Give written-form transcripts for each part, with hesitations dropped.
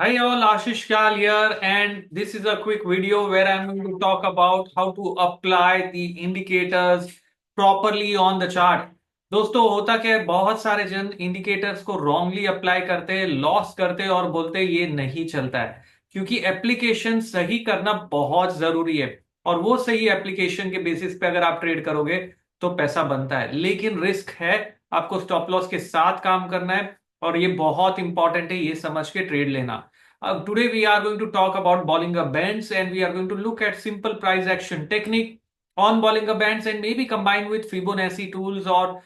Hi all, Ashish Kyal here, and this is a quick video where I'm going to talk about how to apply the indicators properly on the chart. दोस्तों होता क्या है, बहुत सारे जन indicators को wrongly apply करते हैं, लॉस करते हैं और बोलते हैं ये नहीं चलता है। क्योंकि एप्लीकेशन सही करना बहुत जरूरी है और वो सही एप्लीकेशन के बेसिस पे अगर आप ट्रेड करोगे तो पैसा बनता है, लेकिन रिस्क है। आपको स्टॉप लॉस के साथ काम करना है और ये बहुत इंपॉर्टेंट है, ये समझ के ट्रेड लेना। Today we are going to talk about Bollinger Bands, and we are going to look at simple price action technique on Bollinger Bands and maybe combine with Fibonacci tools or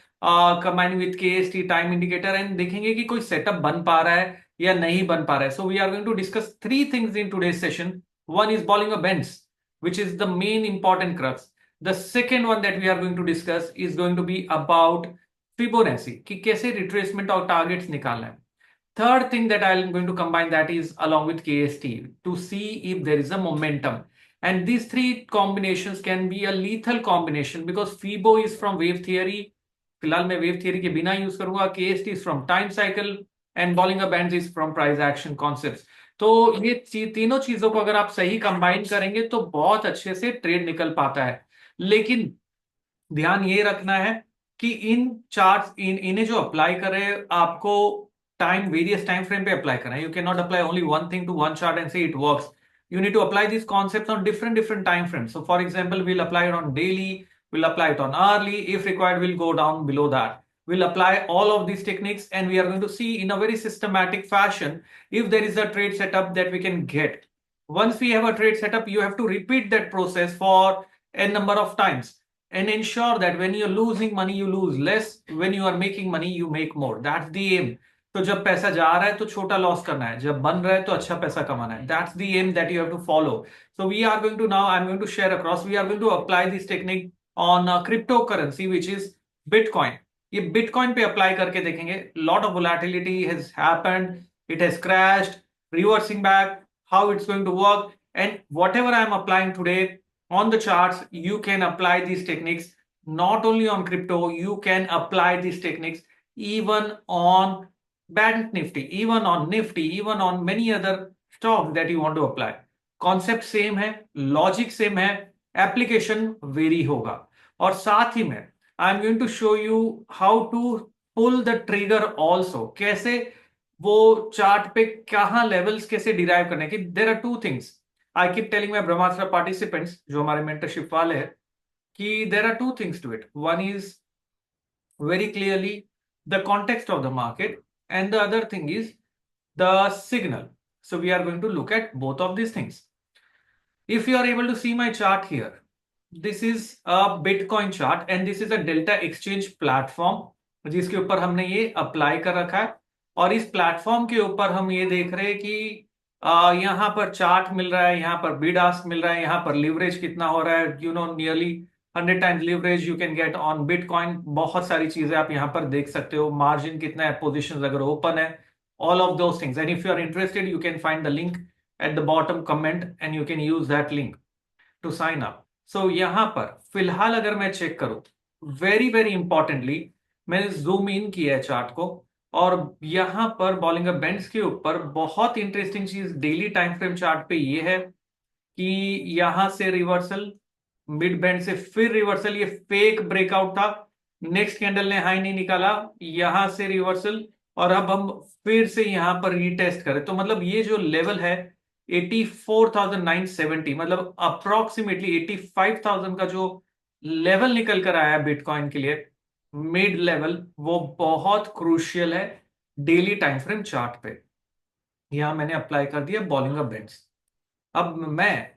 combine with KST time indicator, and देखेंगे कि कोई setup बन पा रहा है या नहीं बन पा रहा है. So we are going to discuss three things in today's session. One is Bollinger Bands, which is the main important crux. The second one that we are going to discuss is going to be about Fibonacci, कि कैसे retracement और targets निकालना है. Third thing that I'm going to combine that is along with KST to see if there is a momentum. And these three combinations can be a lethal combination because FIBO is from wave theory. फिलहाल मैं wave theory के बिना use करूंगा. KST is from time cycle and Bollinger Bands is from price action concepts. तो ये तीनों चीजों को अगर आप सही कंबाइन करेंगे तो बहुत अच्छे से ट्रेड निकल पाता है. लेकिन ध्यान ये रखना है कि इन चार्ट्स इन्हें जो अप्लाई कर रहे हैं आपको टाइम वेरियस टाइम फ्रेम पे अप्लाई करना है. You can not apply only one thing to one chart and say it works. You need to apply these concepts on different time frames. So for example, we'll apply it on daily, we'll apply it on hourly, if required we'll go down below that. We'll apply all of these techniques and we are going to see in a very systematic fashion if there is a trade setup that we can get. Once we have a trade setup, you have to repeat that process for a number of times and ensure that when you're losing money you lose less, when you are making money you make more. That's the aim. तो जब पैसा जा रहा है तो छोटा loss करना है, जब बन रहा है तो अच्छा पैसा कमाना है. That's the aim that you have to follow. So we are going to now I am going to share across, we are going to apply this technique on crypto currency which is bitcoin. ये bitcoin पे अप्लाई करके देखेंगे. Lot of volatility has happened, it has crashed, reversing back, how it's going to work, and whatever I am applying today on the charts you can apply these techniques not only on crypto. You can apply these techniques even on Bank Nifty, even on Nifty, even on many other stocks that you want to apply. Concept same है, logic same है, application vary होगा. और साथ ही में I am going to show you how to pull the trigger also. कैसे वो chart पे कहां लेवल्स कैसे डिराइव करने की. There are two things I keep telling my Brahmastra participants जो हमारे मेंटरशिप वाले हैं कि there are two things to it. One is very clearly the context of the market and the other thing is the signal. So we are going to look at both of these things. If you are able to see my chart here, this is a Bitcoin chart and this is a Delta Exchange platform जिसके ऊपर हमने ये apply कर रखा है. और इस platform के ऊपर हम ये देख रहे हैं कि यहाँ पर चार्ट मिल रहा है, यहाँ पर बिड आस्क मिल रहा है, यहाँ पर लिवरेज कितना हो रहा है. Nearly 100 times leverage you can get on bitcoin. बहुत सारी चीजें आप यहाँ पर देख सकते हो. मार्जिन कितना है, पोजिशन अगर ओपन है, all of those things. And if you are interested you can find the link at the bottom comment and you can use that link to sign up. So यहाँ पर फिलहाल अगर मैं check करूं, very very importantly मैंने zoom in किया है chart को और यहां पर बॉलिंगर बैंड्स के ऊपर बहुत इंटरेस्टिंग चीज डेली टाइम फ्रेम चार्ट पे ये है कि यहां से रिवर्सल, मिड बैंड से फिर रिवर्सल, ये फेक ब्रेकआउट था. नेक्स्ट कैंडल ने हाई नहीं निकाला, यहां से रिवर्सल और अब हम फिर से यहां पर रीटेस्ट करें. तो मतलब ये जो लेवल है 84,970, मतलब अप्रोक्सीमेटली 85,000 का जो लेवल निकल कर आया बिटकॉइन के लिए, मिड लेवल, वो बहुत क्रूशियल है डेली टाइम फ्रेम चार्ट पे. यहां मैंने अप्लाई कर दिया बॉलिंगर बैंड्स. अब मैं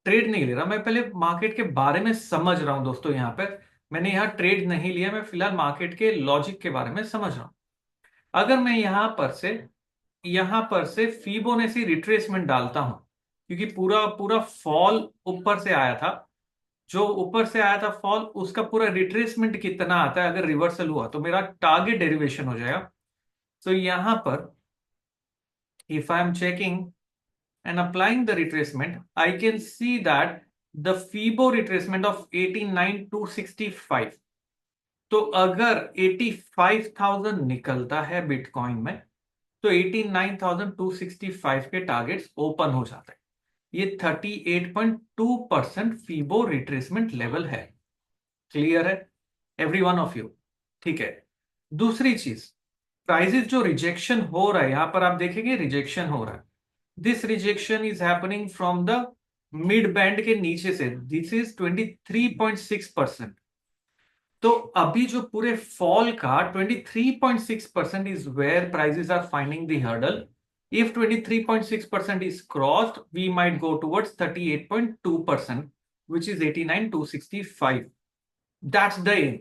ट्रेड नहीं ले रहा, मैं पहले मार्केट के बारे में समझ रहा हूं दोस्तों. यहां पर मैंने यहां ट्रेड नहीं लिया, मैं फिलहाल मार्केट के लॉजिक के बारे में समझ रहा हूं. अगर मैं यहां पर से फिबोनाची रिट्रेसमेंट डालता हूं, क्योंकि पूरा पूरा फॉल ऊपर से आया था, जो ऊपर से आया था फॉल, उसका पूरा रिट्रेसमेंट कितना आता है अगर रिवर्सल हुआ तो मेरा टारगेट डेरिवेशन हो जाएगा. तो यहां पर if I am checking and applying the retracement, I can see that the FIBO retracement of 89,265. तो अगर 85,000 निकलता है बिटकॉइन में तो 89,265 के टारगेट्स ओपन हो जाते हैं। ये 38.2% फीबो रिट्रेसमेंट लेवल है। क्लियर है एवरी वन ऑफ यू? ठीक है। दूसरी चीज, प्राइजेस जो रिजेक्शन हो रहा है, यहां पर आप देखेंगे रिजेक्शन हो रहा है। This rejection is happening from the mid band के नीचे से। This is 23.6%। तो अभी जो पूरे फॉल का 23.6% is where prices are finding the hurdle. If 23.6% is crossed, we might go towards 38.2%, which is 89,265. That's the aim.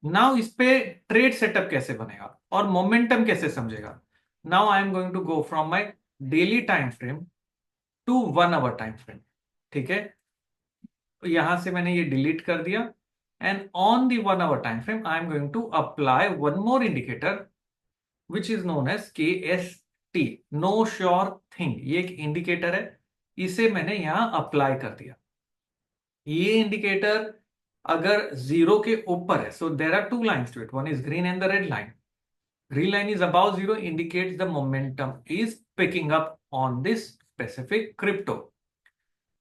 Now इस पे ट्रेड सेटअप कैसे बनेगा और मोमेंटम कैसे समझेगा? Now I am going to go from my daily time frame to 1 hour time frame. ठीक है, तो यहां से मैंने ये डिलीट कर दिया and on the 1 hour time frame I am going to apply one more indicator which is known as KST, no sure thing. ये एक इंडिकेटर है, इसे मैंने यहां अप्लाई कर दिया। ये इंडिकेटर अगर जीरो के ऊपर है, so there are two lines to it, one is green and the red line. Green line is above zero, indicates the momentum is picking up on this specific crypto.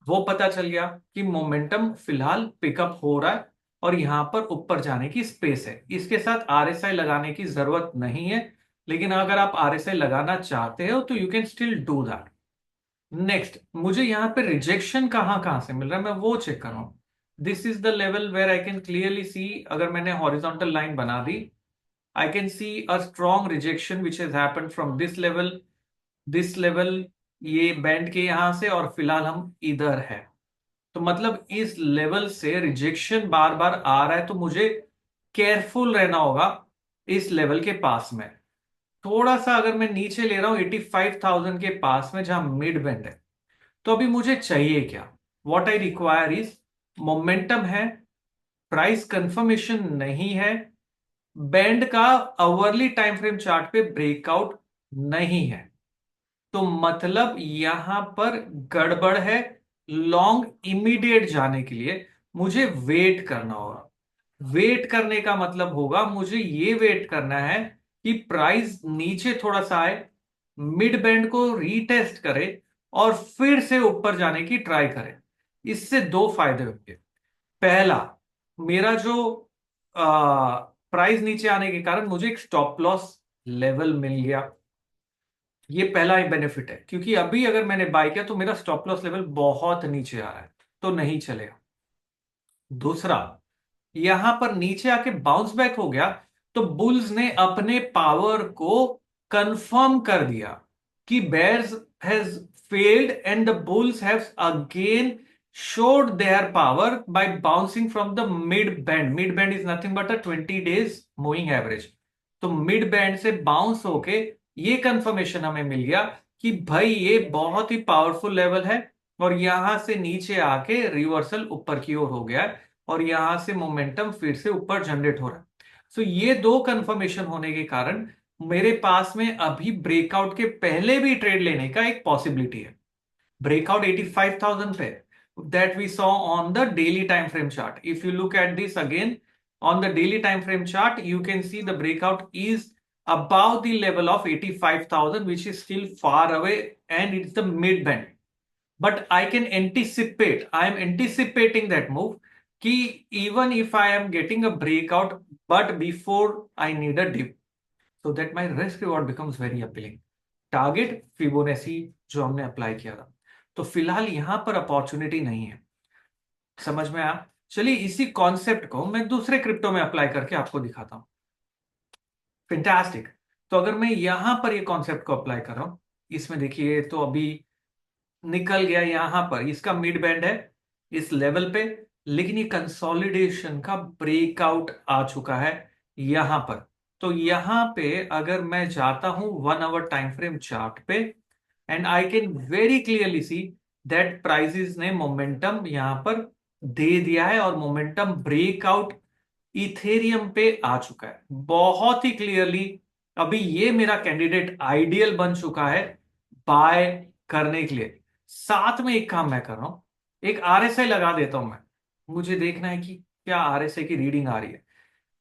वो पता चल गया कि momentum फिलहाल pickup हो रहा है और यहां पर ऊपर जाने की स्पेस है। इसके साथ RSI लगाने की जरूरत नहीं है, लेकिन अगर आप RSI लगाना चाहते हो तो you can still do that. Next, मुझे यहां पे रिजेक्शन कहां कहां से मिल रहा है मैं वो चेक कर रहा हूं। This is the level where I can clearly see, अगर मैंने हॉरिजॉन्टल लाइन बना दी, I can see a strong rejection which has happened from this level, ये बैंड के यहां से, और फिलहाल हम इधर है। तो मतलब इस लेवल से रिजेक्शन बार बार आ रहा है, तो मुझे केयरफुल रहना होगा इस लेवल के पास में। थोड़ा सा अगर मैं नीचे ले रहा हूं 85,000 के पास में जहां मिड बैंड है, तो अभी मुझे चाहिए क्या? What I require is momentum है, प्राइस कंफर्मेशन नहीं है, बैंड का अवरली टाइम फ्रेम चार्ट पे ब्रेकआउट नहीं है। तो मतलब यहां पर गड़बड़ है। लॉन्ग इमीडिएट जाने के लिए मुझे वेट करना होगा। वेट करने का मतलब होगा मुझे ये वेट करना है कि प्राइस नीचे थोड़ा सा आए, मिड बैंड को रीटेस्ट करे और फिर से ऊपर जाने की ट्राई करे। इससे दो फायदे होंगे। पहला, मेरा जो प्राइस नीचे आने के कारण मुझे एक स्टॉप लॉस लेवल मिल गया। ये पहला बेनिफिट है, क्योंकि अभी अगर मैंने बाय किया तो मेरा स्टॉप लॉस लेवल बहुत नीचे आ रहा है, तो नहीं चलेगा। दूसरा, यहां पर नीचे आके बाउंस बैक हो गया, तो बुल्स ने अपने पावर को कंफर्म कर दिया कि bears has failed and the bulls have again showed their power by bouncing from the mid band. Mid band is nothing but a 20 days moving average. तो मिड बैंड से bounce होके ये confirmation हमें मिल गया कि भाई ये बहुत ही पावरफुल लेवल है, और यहां से नीचे आके रिवर्सल ऊपर की ओर हो गया है, और यहां से मोमेंटम फिर से ऊपर जनरेट हो रहा है। सो ये दो कंफर्मेशन होने के कारण मेरे पास में अभी ब्रेकआउट के पहले भी ट्रेड लेने का एक पॉसिबिलिटी है। breakout 85,000 पे that we saw on the daily time frame chart. If you look at this again on the daily time frame chart, you can see the breakout is above the level of 85,000, which is still far away and it's the mid band. But I can anticipate, I am anticipating that move कि even if I am getting a breakout but before I need a dip, so that my risk reward becomes very appealing. Target Fibonacci जो हमने apply किया था, तो फिलहाल यहां पर opportunity नहीं है। समझ में आया? चलिए इसी कॉन्सेप्ट को मैं दूसरे क्रिप्टो में अप्लाई करके आपको दिखाता हूं। फैंटास्टिक। तो अगर मैं यहां पर ये कॉन्सेप्ट को अप्लाई कर रहा हूं, इसमें देखिए तो अभी निकल गया यहां पर, इसका मिड बैंड है इस लेवल पे, लेकिन ये कंसोलिडेशन का ब्रेकआउट आ चुका है यहां पर। तो यहां पे अगर मैं जाता हूं 1 आवर टाइम फ्रेम चार्ट पे, and I can very clearly see that prices ने मोमेंटम यहां पर दे दिया है, और मोमेंटम ब्रेकआउट इथेरियम पे आ चुका है बहुत ही क्लियरली। अभी ये मेरा कैंडिडेट आइडियल बन चुका है बाय करने के लिए। साथ में एक काम मैं कर रहा हूं, एक RSI लगा देता हूं मैं। मुझे देखना है कि क्या RSI की रीडिंग आ रही है।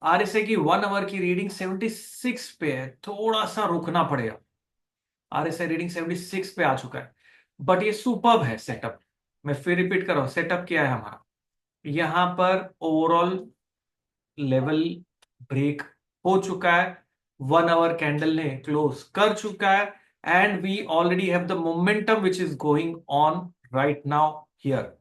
RSI की 1 आवर की रीडिंग 76 पे है, थोड़ा सा रुकना पड़ेगा। RSI रीडिंग 76 पे आ चुका है, बट ये सुपर्ब है सेटअप। मैं फिर रिपीट कर रहा हूं, सेटअप क्या है हमारा, यहां पर ओवरऑल लेवल ब्रेक हो चुका है, 1 आवर कैंडल ने क्लोज कर चुका है, and we already have the momentum which is going on right now here.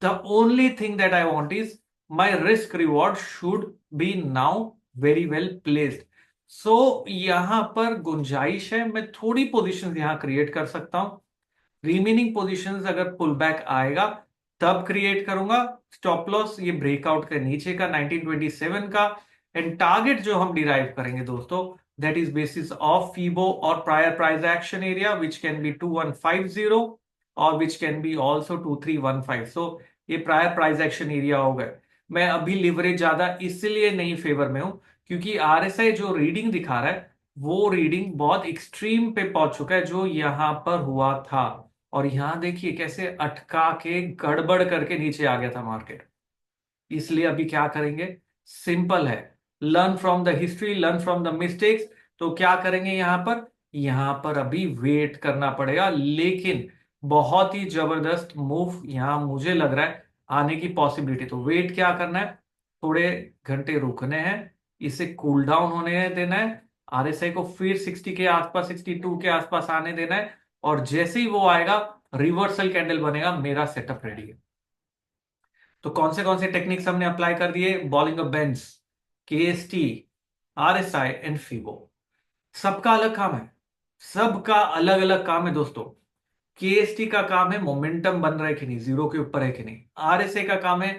The only thing that I want is my risk reward should be now very well placed. So यहां पर गुंजाइश है, मैं थोड़ी position यहां create कर सकता हूं। रिमेनिंग पोजीशंस अगर पुल बैक आएगा तब क्रिएट करूंगा। स्टॉप लॉस ये ब्रेकआउट के नीचे का 1927 का, एंड टारगेट जो हम डिराइव करेंगे दोस्तों, that is basis of Fibo और prior price action area which can be 2150 और which can be also 2315। So ये प्रायर प्राइस एक्शन एरिया हो गए। मैं अभी लिवरेज ज्यादा इसलिए नहीं फेवर में हूं क्योंकि आरएसआई जो रीडिंग दिखा रहा है वो रीडिंग बहुत एक्सट्रीम पे पहुंच चुका है जो यहां पर हुआ था, और यहां देखिए कैसे अटका के गड़बड़ करके नीचे आ गया था मार्केट। इसलिए अभी क्या करेंगे, सिंपल है, learn from the history, learn from the mistakes. तो क्या करेंगे यहां पर अभी वेट करना पड़ेगा, लेकिन बहुत ही जबरदस्त मूव यहां मुझे लग रहा है आने की पॉसिबिलिटी। तो वेट क्या करना है, थोड़े घंटे रुकने हैं, इसे कूल डाउन होने देना है, आरएसआई को फिर 60 के आसपास, 62 के आसपास आने देना है, और जैसे ही वो आएगा रिवर्सल कैंडल बनेगा, मेरा सेटअप रेडी है। तो कौन से टेक्निक्स हमने अप्लाई कर दिए, Bollinger bands, KST, RSI and Fibo. सबका अलग काम है, सबका अलग अलग काम है दोस्तों। केएसटी का काम है मोमेंटम बन रहा है कि नहीं, जीरो के ऊपर है कि नहीं। आरएसआई का काम है,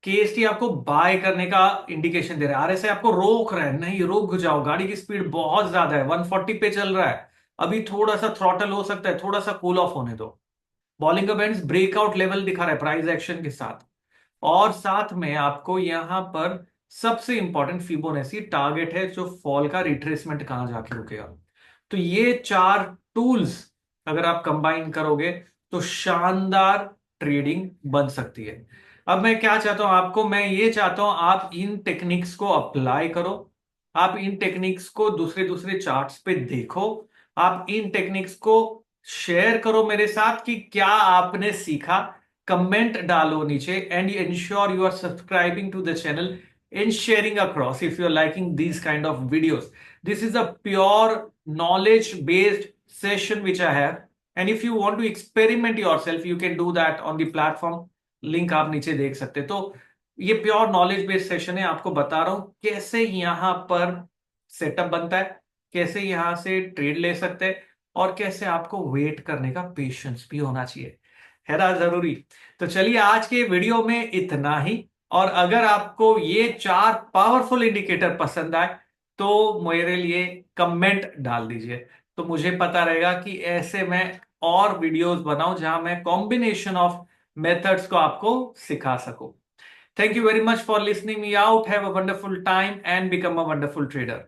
केएसटी आपको बाय करने का इंडिकेशन दे रहा है, आरएसआई आपको रोक रहा है, नहीं रुक जाओ, गाड़ी की स्पीड बहुत ज्यादा है, 140 पे चल रहा है, अभी थोड़ा सा थ्रॉटल हो सकता है, थोड़ा सा कूल ऑफ होने दो। बॉलिंगर बैंड्स ब्रेकआउट लेवल दिखा रहा है प्राइस एक्शन के साथ, और साथ में आपको यहां पर सबसे इंपॉर्टेंट फिबोनाची टारगेट है, जो फॉल का रिट्रेसमेंट कहां जाके रुकेगा। तो ये चार टूल्स अगर आप कंबाइन करोगे तो शानदार ट्रेडिंग बन सकती है। अब मैं क्या चाहता हूं आपको, मैं ये चाहता हूं आप इन टेक्निक्स को अप्लाई करो, आप इन टेक्निक्स को दूसरे दूसरे चार्ट्स पे देखो, आप इन टेक्निक्स को शेयर करो मेरे साथ कि क्या आपने सीखा। कमेंट डालो नीचे, and ensure you are subscribing to the channel and sharing across if you're liking these kind of videos. This is a pure knowledge based session which I have, and if you want to experiment yourself you can do that on the platform, link आप नीचे देख सकते। तो ये pure knowledge based session है, आपको बता रहा हूं कैसे यहां पर सेटअप बनता है, कैसे यहां से ट्रेड ले सकते हैं, और कैसे आपको वेट करने का पेशेंस भी होना चाहिए, है ना जरूरी। तो चलिए आज के वीडियो में इतना ही, और अगर आपको ये चार पावरफुल इंडिकेटर पसंद आए तो मेरे लिए कमेंट डाल दीजिए, तो मुझे पता रहेगा कि ऐसे मैं और वीडियोस बनाऊं जहां मैं कॉम्बिनेशन ऑफ मेथड्स को आपको सिखा सकूं। Thank you very much for listening me out, have a wonderful time and become a wonderful trader.